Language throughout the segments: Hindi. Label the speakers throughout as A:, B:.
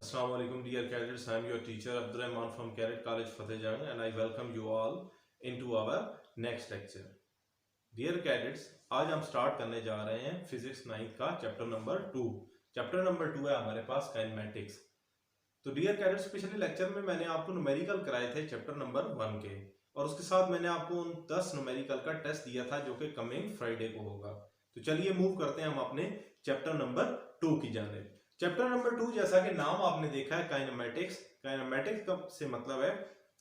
A: Assalamu alaikum dear cadets, I am your teacher Abdurrahman from Cadet College Fatehjung and I welcome you all into our next lecture. Dear cadets, आज हम स्टार्ट करने जा रहे हैं फिजिक्स 9th का चैप्टर नंबर 2. चैप्टर नंबर 2 है हमारे पास काइनेमेटिक्स. तो डियर कैडेट्स, पिछले लेक्चर में मैंने आपको न्यूमेरिकल कराए थे चैप्टर नंबर 1 के और उसके साथ मैंने आपको उन 10 न्यूमेरिकल का टेस्ट दिया था जो कि कमिंग फ्राइडे को होगा. तो चलिए मूव करते हैं हम अपने चैप्टर नंबर 2 की जानिब. चैप्टर नंबर 2 जैसा कि नाम आपने देखा है काइनेमेटिक्स. काइनेमेटिक्स से मतलब है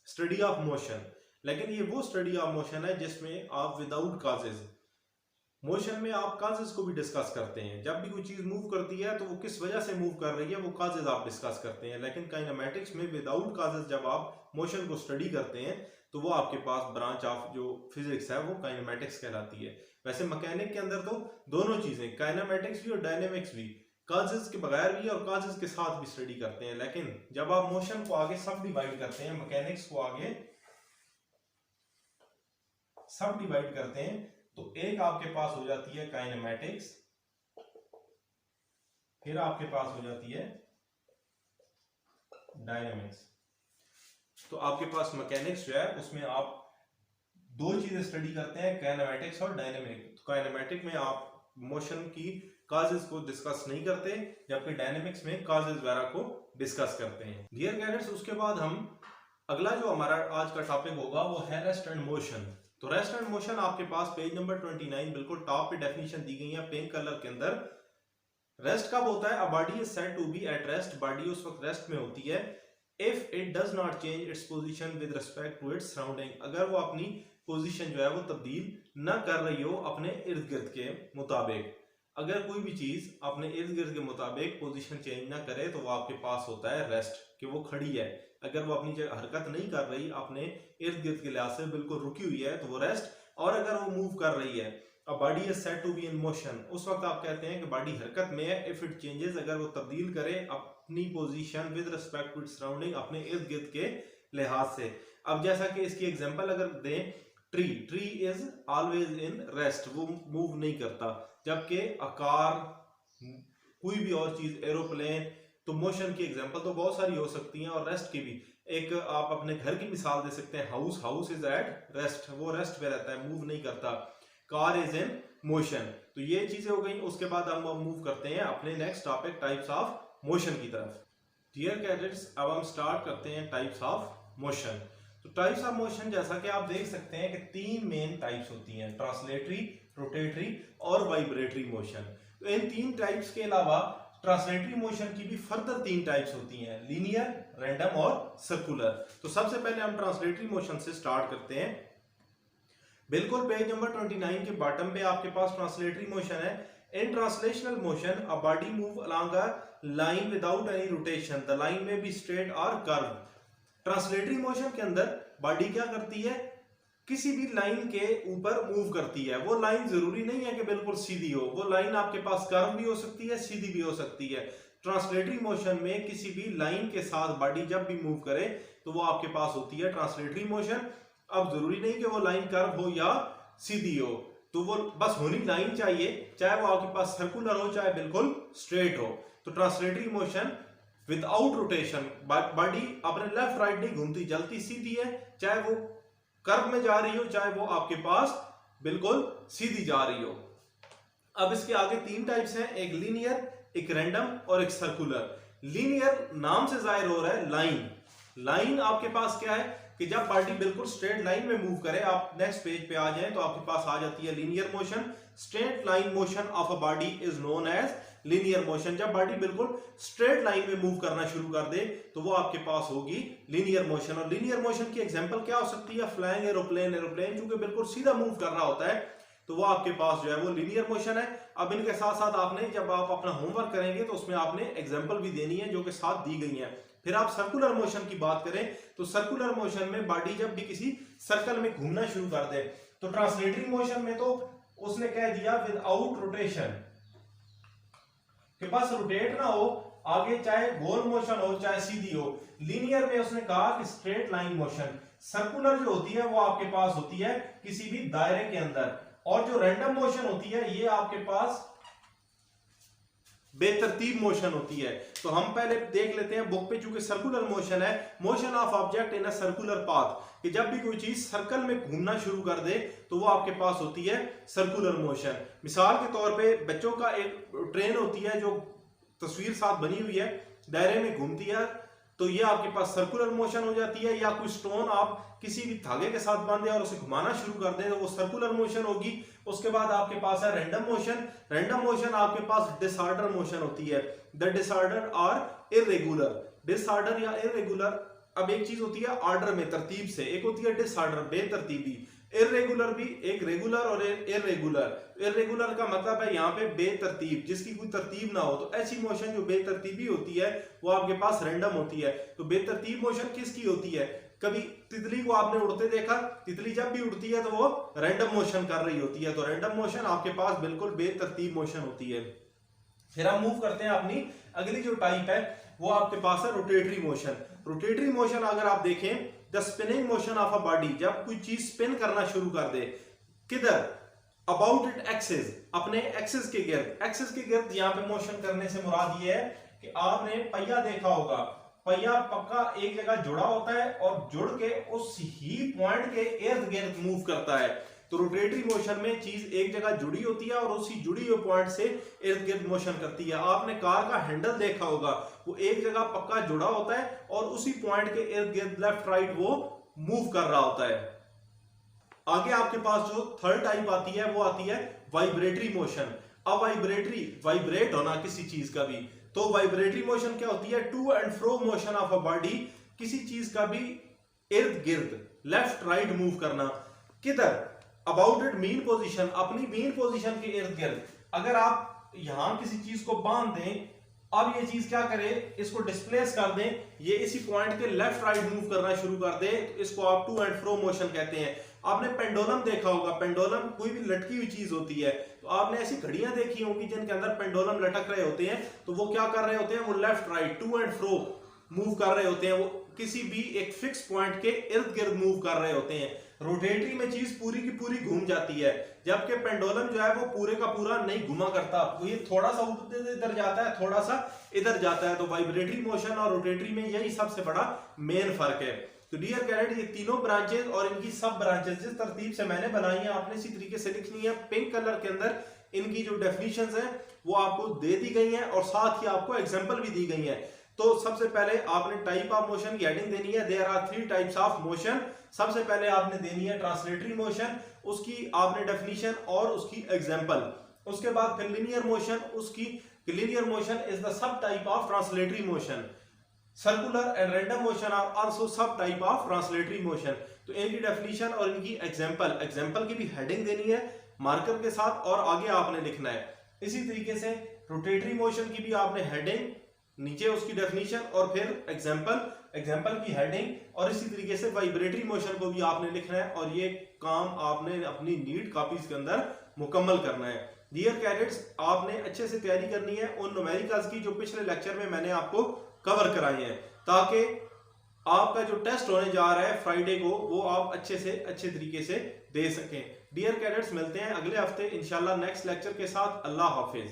A: स्टडी ऑफ मोशन, लेकिन ये वो स्टडी ऑफ मोशन है जिसमें आप विदाउट काजेज, मोशन में आप काजेज को भी डिस्कस करते हैं. जब भी कोई चीज मूव करती है तो वो किस वजह से मूव कर रही है वो काजेज आप डिस्कस करते हैं. लेकिन काइनेमेटिक्स में विदाउट काजेज जब आप मोशन को स्टडी करते हैं तो वो आपके पास ब्रांच ऑफ जो फिजिक्स है वो काइनेमेटिक्स कहलाती है. वैसे मैकेनिक के अंदर तो दोनों चीजें, काइनेमेटिक्स भी और डायनेमिक्स भी, काजेज के बगैर भी और काजेज के साथ भी स्टडी करते हैं. लेकिन जब आप मोशन को आगे सब डिवाइड करते हैं, मैकेनिक्स को आगे सब डिवाइड करते हैं, तो एक आपके पास हो जाती है काइनेमेटिक्स, फिर आपके पास हो जाती है डायनेमिक्स. तो आपके पास मैकेनिक्स जो है उसमें आप दो चीजें स्टडी करते हैं, काइनेमेटिक्स और डायनेमिक. तो काइनेमेटिक में आप मोशन की काजेस को डिस्कस नहीं करते, जबकि डायनेमिक्स में काजेस वगैरह को डिस्कस करते हैं. डियर कैडेट्स, उसके बाद हम अगला जो हमारा आज का टॉपिक होगा वो है रेस्ट एंड मोशन. तो रेस्ट एंड मोशन आपके पास पेज नंबर 29 बिल्कुल टॉप पे डेफिनेशन दी गई है पिंक कलर के अंदर. रेस्ट कब होता है? A body is said to be at rest. Body उस वक्त रेस्ट में होती है if it does not change its position with respect to its surrounding. अगर वो अपनी पोजीशन जो है वो तब्दील न कर रही हो अपने इर्द गिर्द के मुताबिक. अगर कोई भी चीज अपने इर्द गिर्द के मुताबिक पोजीशन चेंज ना करे तो वो आपके पास होता है रेस्ट, कि वो खड़ी है. अगर वो अपनी जगह हरकत नहीं कर रही, अपने इर्द गिर्द के लिहाज से बिल्कुल रुकी हुई है, तो वो रेस्ट. और अगर वो मूव कर रही है, a body is said to be in motion, उस वक्त आप कहते हैं कि बॉडी हरकत में है. इफ इट चेंजेस, अगर वो तब्दील करे अपनी position with respect to its surrounding, अपने इर्द गिर्द के लिहाज से. अब जैसा कि इसकी एग्जांपल अगर दें, tree is always in rest, वो मूव नहीं करता. जबकि आकार, कोई भी और चीज, एरोप्लेन, तो मोशन की एग्जांपल तो बहुत सारी हो सकती हैं और रेस्ट की भी. एक आप अपने घर की मिसाल दे सकते हैं, हाउस इज एट रेस्ट, वो रेस्ट पे रहता है, मूव नहीं करता. Car is in motion. तो ये चीजें हो गई. उसके बाद हम मूव करते हैं अपने next topic types of motion की तरफ. डियर कैडेट्स, अब हम स्टार्ट करते हैं टाइप्स ऑफ मोशन. तो टाइप्स ऑफ मोशन जैसा कि आप देख सकते हैं कि तीन मेन टाइप्स होती हैं, ट्रांसलेटरी, रोटेटरी और वाइब्रेटरी मोशन. तो इन तीन टाइप्स के अलावा ट्रांसलेटरी मोशन की भी फर्दर तीन टाइप्स होती हैं, लीनियर, रैंडम और सर्कुलर. तो सबसे पहले हम ट्रांसलेटरी मोशन से स्टार्ट करते हैं. बिल्कुल पेज नंबर 29 के बॉटम पे आपके पास ट्रांसलेटरी मोशन है. इन translational motion a body move along a line without any rotation, the line में बी स्ट्रेट और कर्व. ट्रांसलेटरी मोशन के अंदर बॉडी क्या करती है? किसी भी लाइन के ऊपर मूव करती है. वो लाइन जरूरी नहीं है कि बिल्कुल सीधी हो, वो लाइन आपके पास कर्व भी हो सकती है, सीधी भी हो सकती है. ट्रांसलेटरी मोशन में किसी भी लाइन के साथ बॉडी जब भी मूव करे तो वो आपके पास होती है ट्रांसलेटरी मोशन. अब जरूरी नहीं कि वो लाइन कर्व हो या सीधी हो, तो वो बस होनी लाइन चाहिए, चाहे वो आपके पास सर्कुलर हो चाहे बिल्कुल स्ट्रेट हो. तो translatory motion without rotation, body अपने लेफ्ट राइट नहीं घूमती, चलती सीधी है, चाहे वो कर्व में जा रही हो चाहे वो आपके पास बिल्कुल सीधी जा रही हो. अब इसके आगे तीन टाइप्स हैं, एक लीनियर, एक रैंडम और एक सर्कुलर. लीनियर नाम से जाहिर हो रहा है लाइन. लाइन आपके पास क्या है कि जब बॉडी बिल्कुल स्ट्रेट लाइन में मूव करे, आप नेक्स्ट पेज पे आ जाएं तो आपके पास आ जाती है linear motion. Straight line motion of a body is known as linear motion. जब बॉडी बिल्कुल स्ट्रेट लाइन में मूव करना शुरू कर दे तो वो आपके पास होगी लीनियर मोशन. और लीनियर मोशन की एग्जांपल क्या हो सकती है? Flying aeroplane. एरोप्लेन चूंकि बिल्कुल सीधा मूव कर रहा होता है तो वो आपके पास जो है वो लीनियर मोशन है. अब इनके साथ साथ आपने जब आप अपना होमवर्क करेंगे तो उसमें आपने एग्जांपल भी देनी है जो कि साथ दी गई है. फिर आप सर्कुलर मोशन की बात करें तो सर्कुलर मोशन में बॉडी जब भी किसी सर्कल में घूमना शुरू कर दे, तो ट्रांसलेटरी मोशन में तो उसने कह दिया विदाउट रोटेशन, कि बस रोटेट ना हो आगे, चाहे गोल मोशन हो चाहे सीधी हो. लीनियर में उसने कहा कि स्ट्रेट लाइन मोशन. सर्कुलर जो होती है वो आपके पास होती है किसी भी दायरे के अंदर, और जो रैंडम मोशन होती है ये आपके पास बेतरतीब मोशन होती है। तो हम पहले देख लेते हैं बुक पे, चूंकि सर्कुलर मोशन है, motion of object in a circular path, कि जब भी कोई चीज सर्कल में घूमना शुरू कर दे तो वो आपके पास होती है सर्कुलर मोशन। मिसाल के तौर पे बच्चों का एक ट्रेन होती है जो तस्वीर साथ बनी हुई है, दायरे में घूमती है, तो ये आपके पास सर्कुलर मोशन हो जाती है। या कोई स्टोन आप किसी भी धागे के साथ बांधे और उसे घुमाना शुरू कर दें तो वो सर्कुलर मोशन होगी। उसके बाद आपके पास है रैंडम मोशन। रैंडम मोशन आपके पास डिसऑर्डर मोशन होती है। The disorder are irregular, disorder या इररेगुलर। अब एक चीज होती है ऑर्डर में, तरतीब से, एक होती है डिसऑर्डर, बेतरतीबी। इररेगुलर भी एक रेगुलर और इररेगुलर। इररेगुलर का मतलब है यहाँ पे बेतरतीब, जिसकी कोई तरतीब ना हो। तो ऐसी मोशन जो बेतरतीबी होती है वो आपके पास रैंडम होती है। तो बेतरतीब मोशन किसकी होती है? कभी तितली को आपने उड़ते देखा, तितली जब भी उड़ती है तो वो रैंडम मोशन कर रही होती है। तो रैंडम मोशन आपके पास बिल्कुल बेतरतीब मोशन होती है। फिर हम मूव करते हैं अपनी अगली जो टाइप है, वो आपके पास है रोटेटरी मोशन। रोटेटरी मोशन अगर आप देखें, the spinning motion of a body, जब कोई चीज स्पिन करना शुरू कर दे, किधर? अबाउट इट एक्सिस, अपने एक्सिस के गिर्द। एक्सिस के गिर्द यहाँ पे मोशन करने से मुराद ये है कि आपने पहिया देखा होगा, पहिया पक्का एक जगह जुड़ा होता है और जुड़ के उस ही पॉइंट के इर्द गिर्द मूव करता है। तो रोटेटरी मोशन में चीज एक जगह जुड़ी होती है और उसी जुड़ी हुए पॉइंट से इर्द गिर्द मोशन करती है। आपने कार का हैंडल देखा होगा, वो एक जगह पक्का जुड़ा होता है और उसी पॉइंट के इर्द गिर्द लेफ्ट राइट वो मूव कर रहा होता है। आगे आपके पास जो थर्ड टाइप आती है वो आती है वाइब्रेटरी मोशन। अब वाइब्रेटरी, वाइब्रेट होना किसी चीज का भी, तो वाइब्रेटरी मोशन क्या होती है? To and fro motion of a body, किसी चीज का भी इर्द गिर्द लेफ्ट राइट मूव करना। किधर? अबाउट इट मीन पोजीशन, अपनी मीन पोजीशन के इर्द गिर्द। अगर आप यहां किसी चीज को बांध दें, अब ये चीज क्या करे, इसको डिस्प्लेस कर दें, ये इसी पॉइंट के लेफ्ट राइट मूव करना शुरू कर दे, तो इसको आप टू एंड फ्रो मोशन कहते हैं। आपने पेंडुलम देखा होगा, पेंडुलम कोई भी लटकी हुई चीज होती है, तो आपने ऐसी घड़ियां देखी होंगी जिनके अंदर पेंडुलम लटक रहे होते हैं, तो वो क्या कर रहे होते हैं? वो left right to and fro move कर रहे होते हैं, वो किसी भी एक फिक्स पॉइंट के इर्द गिर्द मूव कर रहे होते हैं। रोटेटरी में चीज पूरी की पूरी घूम जाती है, जबकि पेंडुलम जो है वो पूरे का पूरा नहीं घुमा करता, वो ये थोड़ा सा इधर जाता है, थोड़ा सा इधर जाता है। तो वाइब्रेटरी मोशन और रोटेटरी में यही सबसे बड़ा मेन फर्क है। तो डियर कैडेट, ये तीनों ब्रांचेस और इनकी सब ब्रांचेस जिस तरतीब से मैंने बनाई है आपने इसी तरीके से लिखनी है। पिंक कलर के अंदर इनकी जो डेफिनेशंस है वो आपको दे दी गई है और साथ ही आपको एग्जांपल भी दी गई है। तो सबसे पहले आपने टाइप ऑफ मोशन की हेडिंग देनी है, there are 3 types of motion. सबसे पहले आपने देनी है ट्रांसलेटरी मोशन, उसकी आपने डेफिनेशन और उसकी एग्जांपल। उसके बाद फिर लिनियर मोशन, उसकी linear motion is the sub type of translatory motion. Circular and random motion are also sub type of translatory motion. तो इनकी डेफिनेशन और इनकी एग्जांपल, एग्जांपल की भी हेडिंग देनी है मार्कर के साथ और आगे आपने लिखना है। इसी तरीके से रोटेटरी मोशन की भी आपने हेडिंग, नीचे उसकी डेफिनेशन और फिर एग्जांपल, एग्जांपल की हेडिंग, और इसी तरीके से वाइब्रेटरी मोशन को भी आपने लिखना है और ये काम आपने अपनी नीट कॉपीज के अंदर मुकम्मल करना है। डियर कैडेट्स, आपने अच्छे से तैयारी करनी है उन न्यूमेरिकल्स की जो पिछले लेक्चर में मैंने आपको कवर कराई हैं, ताकि आपका जो टेस्ट होने जा रहा है फ्राइडे को वो आप अच्छे से अच्छे तरीके से दे सकें। डियर कैडेट्स, मिलते हैं अगले हफ्ते इंशाल्लाह नेक्स्ट लेक्चर के साथ। अल्लाह हाफिज।